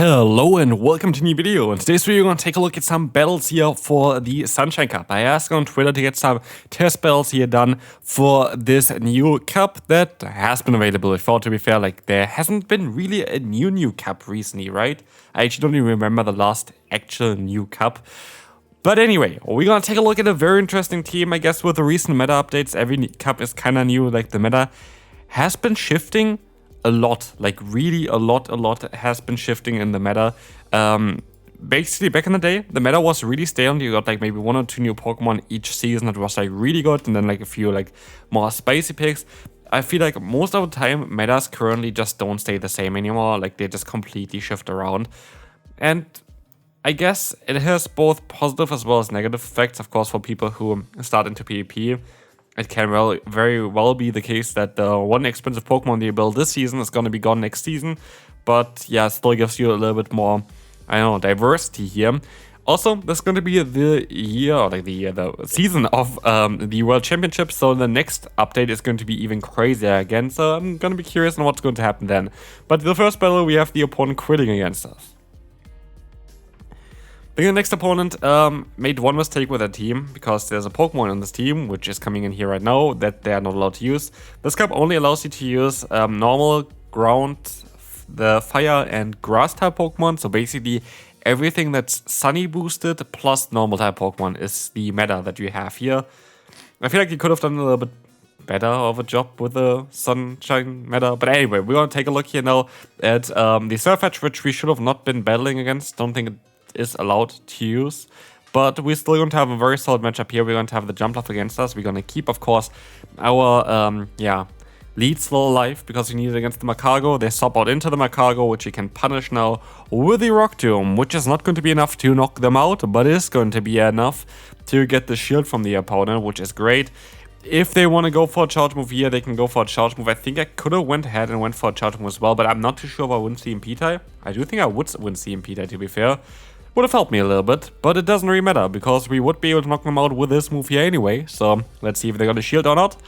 Hello and welcome to a new video. In today's video, we're going to take a look at some battles here for the Sunshine Cup. I asked on Twitter to get some test battles here done for this new cup that has been available before. To be fair, like there hasn't been really a new cup recently, right? I actually don't even remember the last actual new cup. But anyway, we're going to take a look at a very interesting team. I guess with the recent meta updates, every cup is kind of new. Like the meta has been shifting a lot, like really a lot has been shifting in the meta. Basically, back in the day, the meta was really stale. You got like maybe one or two new Pokemon each season that was like really good, and then like a few like more spicy picks. I feel like most of the time, metas currently just don't stay the same anymore. Like they just completely shift around. And I guess it has both positive as well as negative effects, of course, for people who start into PvP. It can very well be the case that the one expensive Pokemon you build this season is going to be gone next season. But yeah, it still gives you a little bit more, I don't know, diversity here. Also, this is going to be the year, or like the season of the World Championship. So the next update is going to be even crazier again. So I'm going to be curious on what's going to happen then. But the first battle, we have the opponent quitting against us. The next opponent made one mistake with their team, because there's a Pokemon on this team, which is coming in here right now, that they are not allowed to use. This cup only allows you to use normal, ground, the fire and grass type Pokemon. So basically everything that's sunny boosted plus normal type Pokemon is the meta that you have here. I feel like you could have done a little bit better of a job with the sunshine meta. But anyway, we're going to take a look here now at the Surfetch, which we should have not been battling against. Don't think it is allowed to use, but we're still going to have a very solid matchup here. We're going to have the Jumpluff against us. We're going to keep, of course, our lead still alive, because we need it against the Macargo. They swap out into the Macargo, which you can punish now with the Rock Tomb, which is not going to be enough to knock them out, but is going to be enough to get the shield from the opponent, which is great. If they want to go for a charge move here, they can go for a charge move. I think I could have went ahead and went for a charge move as well, but I'm not too sure if I win CMP type. I do think I would win CMP type, to be fair. Would have helped me a little bit, but it doesn't really matter, because we would be able to knock them out with this move here anyway. So let's see if they got a shield or not.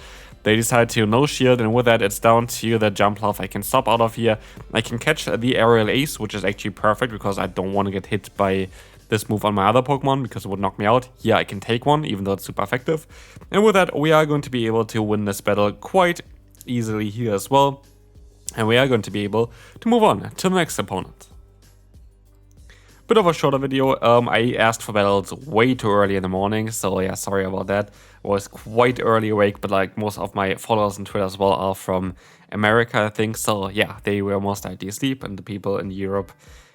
They decide to no shield, and with that it's down to the Jumpluff. I can stop out of here. I can catch the Aerial Ace, which is actually perfect, because I don't want to get hit by this move on my other Pokemon, because it would knock me out. Here I can take one, even though it's super effective. And with that, we are going to be able to win this battle quite easily here as well. And we are going to be able to move on to the next opponent. Bit of a shorter video. I asked for battles way too early in the morning, so yeah, sorry about that. I was quite early awake, but like most of my followers on Twitter as well are from America, I think. So yeah, they were most likely asleep, and the people in Europe,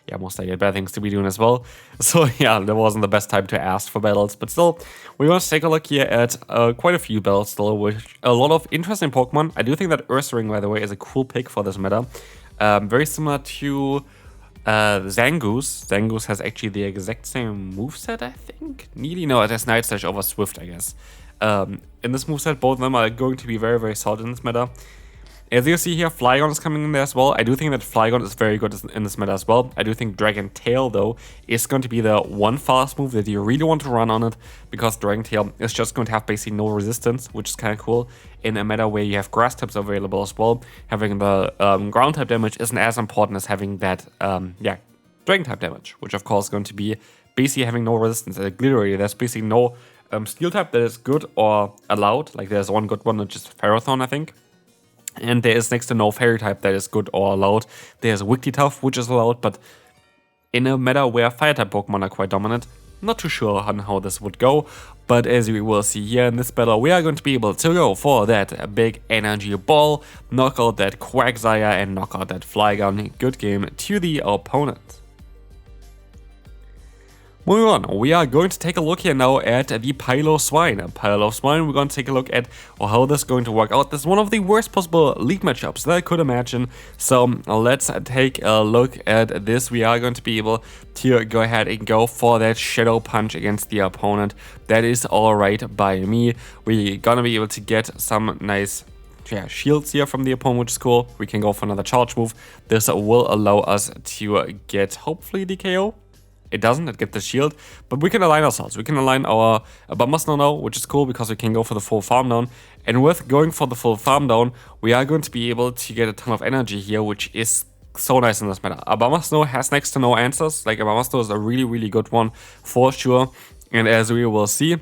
yeah, most likely had better things to be doing as well. So yeah, that wasn't the best time to ask for battles, but still, we're going to take a look here at quite a few battles still, with a lot of interesting Pokemon. I do think that Ursaring, by the way, is a cool pick for this meta. Very similar to Zangoose. Zangoose has actually the exact same moveset, I think. Needy? No, it has Night Slash over Swift, I guess. In this moveset, both of them are going to be very solid in this meta. As you see here, Flygon is coming in there as well. I do think that Flygon is very good in this meta as well. I do think Dragon Tail, though, is going to be the one fast move that you really want to run on it, because Dragon Tail is just going to have basically no resistance, which is kind of cool in a meta where you have grass types available as well. Having the ground type damage isn't as important as having that dragon type damage, which of course is going to be basically having no resistance. Literally, there's basically no steel type that is good or allowed. Like there's one good one, which is Ferrothorn, I think. And there is next to no fairy type that is good or allowed. There's Wigglytuff, which is allowed, but in a meta where fire type Pokemon are quite dominant, not too sure on how this would go. But as we will see here in this battle, we are going to be able to go for that big energy ball, knock out that Quagsire, and knock out that Flygon. Good game to the opponent. Moving on, we are going to take a look here now at the Piloswine. Piloswine, we're going to take a look at how this is going to work out. This is one of the worst possible league matchups that I could imagine. So let's take a look at this. We are going to be able to go ahead and go for that Shadow Punch against the opponent. That is alright by me. We're going to be able to get some nice shields here from the opponent, which is cool. We can go for another charge move. This will allow us to get hopefully the KO. It doesn't, it gets the shield, but we can align ourselves. We can align our Abomasnow now, which is cool because we can go for the full farm down. And with going for the full farm down, we are going to be able to get a ton of energy here, which is so nice in this meta. Abomasnow has next to no answers. Like, Abomasnow is a really, really good one for sure. And as we will see,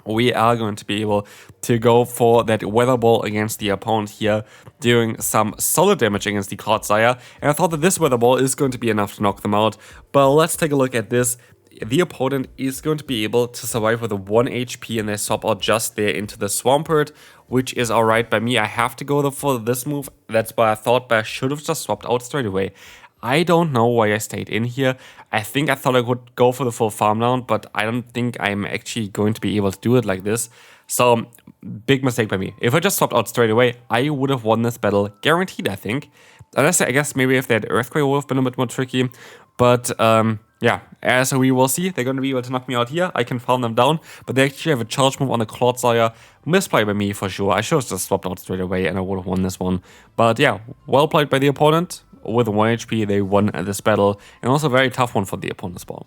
we are going to be able to go for that Weather Ball against the opponent here, doing some solid damage against the Clodsire. And I thought that this Weather Ball is going to be enough to knock them out. But let's take a look at this. The opponent is going to be able to survive with a 1 HP, and they swap out just there into the Swampert, which is alright by me. I have to go for this move. That's what I thought, but I should have just swapped out straight away. I don't know why I stayed in here. I think I thought I would go for the full farm down, but I don't think I'm actually going to be able to do it like this. So, big mistake by me. If I just swapped out straight away, I would have won this battle guaranteed, I think. Unless, I guess, maybe if they had Earthquake, it would have been a bit more tricky. But, yeah, as we will see, they're going to be able to knock me out here. I can farm them down, but they actually have a charge move on the Clodsire. Misplay by me for sure. I should have just swapped out straight away and I would have won this one. But yeah, well played by the opponent. With 1 HP, they won this battle, and also a very tough one for the opponent as well.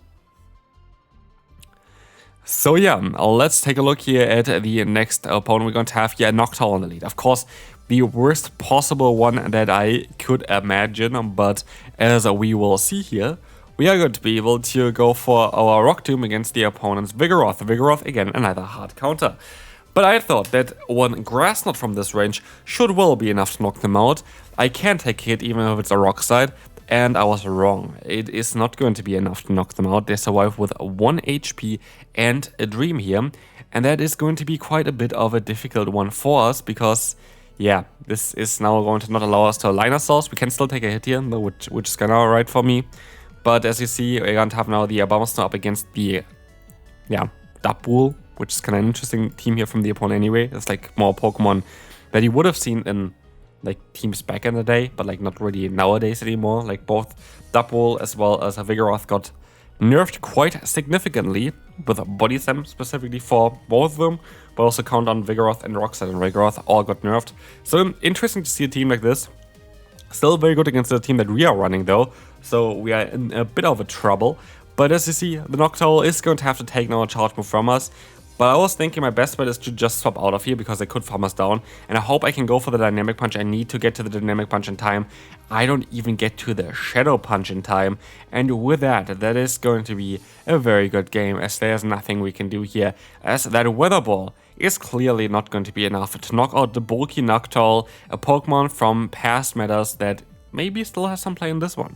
So yeah, let's take a look here at the next opponent. We're going to have here Noctowl in the lead. Of course, the worst possible one that I could imagine, but as we will see here, we are going to be able to go for our Rock Tomb against the opponent's Vigoroth. Vigoroth, again, another hard counter. But I thought that one Grass Knot from this range should well be enough to knock them out. I can take a hit even if it's a Rock Slide, and I was wrong. It is not going to be enough to knock them out. They survive with 1 HP and a Dream here, and that is going to be quite a bit of a difficult one for us because, yeah, this is now going to not allow us to align ourselves. We can still take a hit here, which is kind of alright for me. But as you see, we're going to have now the Abomasnow up against the, yeah, Dapul, which is kind of an interesting team here from the opponent anyway. It's like more Pokemon that you would have seen in like teams back in the day, but like not really nowadays anymore. Like both Dapul as well as Vigoroth got nerfed quite significantly with Body Slam specifically for both of them, but also count on Vigoroth and Rockset and Vigoroth all got nerfed. So interesting to see a team like this. Still very good against the team that we are running though, so we are in a bit of a trouble. But as you see, the Noctowl is going to have to take now a charge move from us. But I was thinking my best bet is to just swap out of here because they could farm us down. And I hope I can go for the Dynamic Punch. I need to get to the Dynamic Punch in time. I don't even get to the Shadow Punch in time. And with that, that is going to be a very good game as there's nothing we can do here. As that Weather Ball is clearly not going to be enough to knock out the bulky Noctowl, a Pokemon from past metas that maybe still has some play in this one.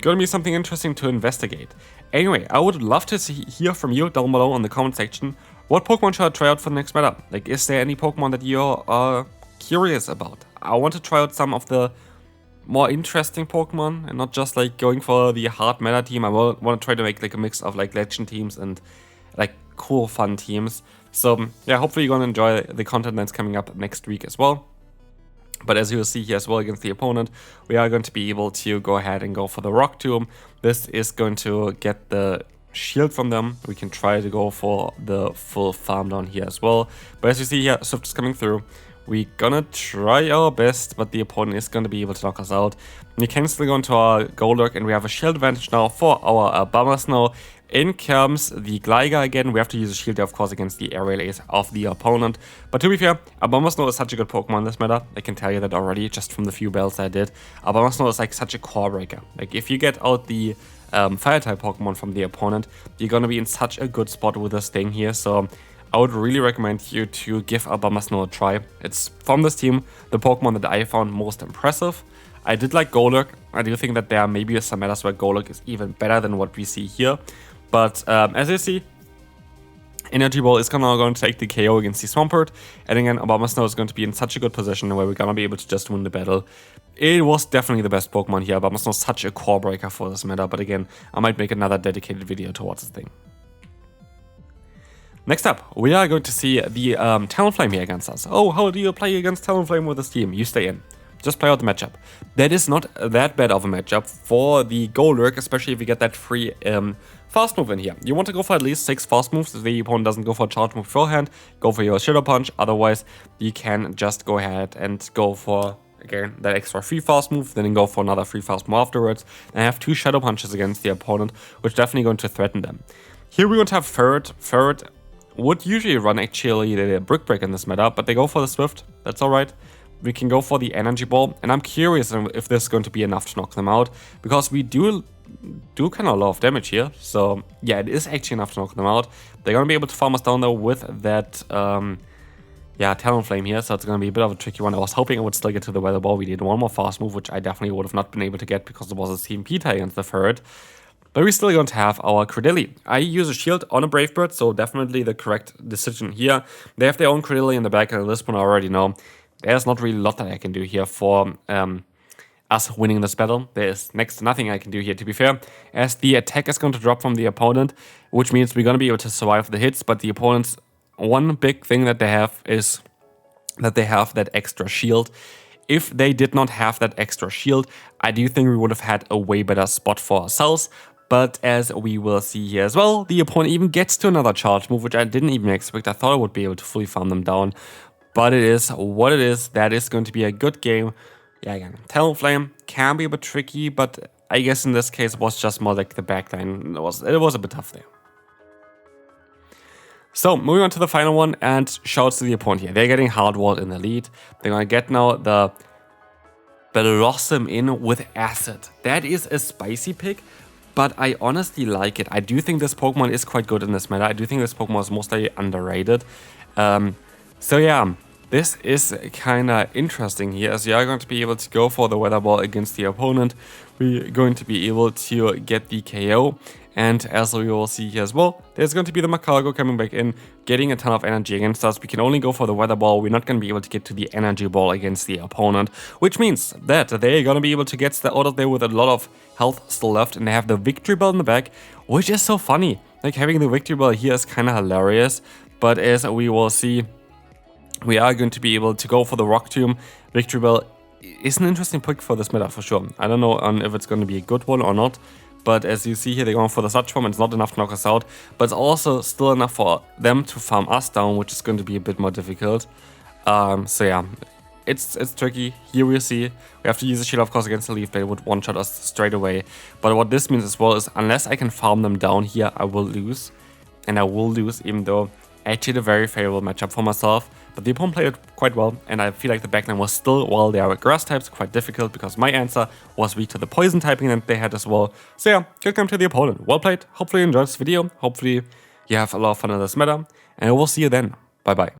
Gonna be something interesting to investigate. Anyway, I would love to hear from you down below in the comment section. What Pokemon should I try out for the next meta? Like, is there any Pokemon that you're curious about? I want to try out some of the more interesting Pokemon and not just like going for the hard meta team. I want to try to make like a mix of like legend teams and like cool fun teams. So yeah, hopefully you're gonna enjoy the content that's coming up next week as well. But as you will see here as well against the opponent, we are going to be able to go ahead and go for the Rock Tomb. This is going to get the shield from them. We can try to go for the full farm down here as well. But as you see here, Swift is coming through. We're gonna try our best, but the opponent is going to be able to knock us out. We can still go into our Golurk, and we have a shield advantage now for our Abomasnow. In comes the Gligar again. We have to use a shield, of course, against the aerial ace of the opponent. But to be fair, Abomasnow is such a good Pokemon in this meta. I can tell you that already, just from the few battles I did. Abomasnow is like such a core breaker. Like, if you get out the Fire-type Pokemon from the opponent, you're gonna be in such a good spot with this thing here. So I would really recommend you to give Abomasnow a try. It's, from this team, the Pokemon that I found most impressive. I did like Golurk. I do think that there are maybe some metas where Golurk is even better than what we see here. But as you see, Energy Ball is going to take the KO against the Swampert. And again, Abomasnow is going to be in such a good position where we're going to be able to just win the battle. It was definitely the best Pokemon here. Abomasnow is such a core breaker for this meta. But again, I might make another dedicated video towards this thing. Next up, we are going to see the Talonflame here against us. Oh, how do you play against Talonflame with this team? You stay in. Just play out the matchup. That is not that bad of a matchup for the Golurk, especially if you get that free fast move in here. You want to go for at least 6 fast moves. If the opponent doesn't go for a charge move beforehand, go for your Shadow Punch. Otherwise, you can just go ahead and go for, again, that extra free fast move, then go for another free fast move afterwards, and have 2 Shadow Punches against the opponent, which definitely going to threaten them. Here we're going to have Ferret. Ferret would usually run actually the Brick Break in this meta, but they go for the Swift. That's alright. we can go for the energy ball, and I'm curious if this is going to be enough to knock them out, because we do kind of a lot of damage here. So yeah, it is actually enough to knock them out. They're gonna be able to farm us down though with that yeah, Talonflame here, so it's gonna be a bit of a tricky one. I was hoping I would still get to the weather ball. We did one more fast move, which I definitely would have not been able to get because it was a CMP tie against the Ferret. But we're still going to have our Credilli. I use a shield on a Brave Bird, so definitely the correct decision here. They have their own Credilli in the back, and at this point I already know there's not really a lot that I can do here for us winning this battle. There's next to nothing I can do here, to be fair, as the attack is going to drop from the opponent, which means we're going to be able to survive the hits, but the opponent's one big thing that they have is that they have that extra shield. If they did not have that extra shield, I do think we would have had a way better spot for ourselves. But as we will see here as well, the opponent even gets to another charge move, which I didn't even expect. I thought I would be able to fully farm them down. But it is what it is. That is going to be a good game. Yeah, again, Talonflame can be a bit tricky, but I guess in this case it was just more like the backline. It was a bit tough there. So, moving on to the final one, and shouts to the opponent here. They're getting hardwalled in the lead. They're going to get now the Blossom in with Acid. That is a spicy pick, but I honestly like it. I do think this Pokemon is quite good in this meta. I do think this Pokemon is mostly underrated. So yeah, this is kind of interesting here, as you are going to be able to go for the Weather Ball against the opponent. We're going to be able to get the KO. And as we will see here as well, there's going to be the Macargo coming back in, getting a ton of energy against us. We can only go for the Weather Ball. We're not going to be able to get to the Energy Ball against the opponent, which means that they're going to be able to get out of there with a lot of health still left, and they have the Victory Bell in the back, which is so funny. Like, having the Victory Bell here is kind of hilarious, but as we will see, we are going to be able to go for the Rock Tomb. Victory Bell is an interesting pick for this meta for sure. I don't know if it's going to be a good one or not. But as you see here, they're going for the Sludge Bomb, and it's not enough to knock us out. But it's also still enough for them to farm us down, which is going to be a bit more difficult. So yeah, it's tricky. Here we see, we have to use a shield, of course, against the Leaf Blade. It would one-shot us straight away. But what this means as well is, unless I can farm them down here, I will lose. And I will lose, even though I actually had a very favorable matchup for myself. But the opponent played it quite well, and I feel like the backline was still, while they are grass types, quite difficult, because my answer was weak to the poison typing that they had as well. So yeah, good game to the opponent. Well played. Hopefully you enjoyed this video. Hopefully you have a lot of fun in this meta, and I will see you then. Bye bye.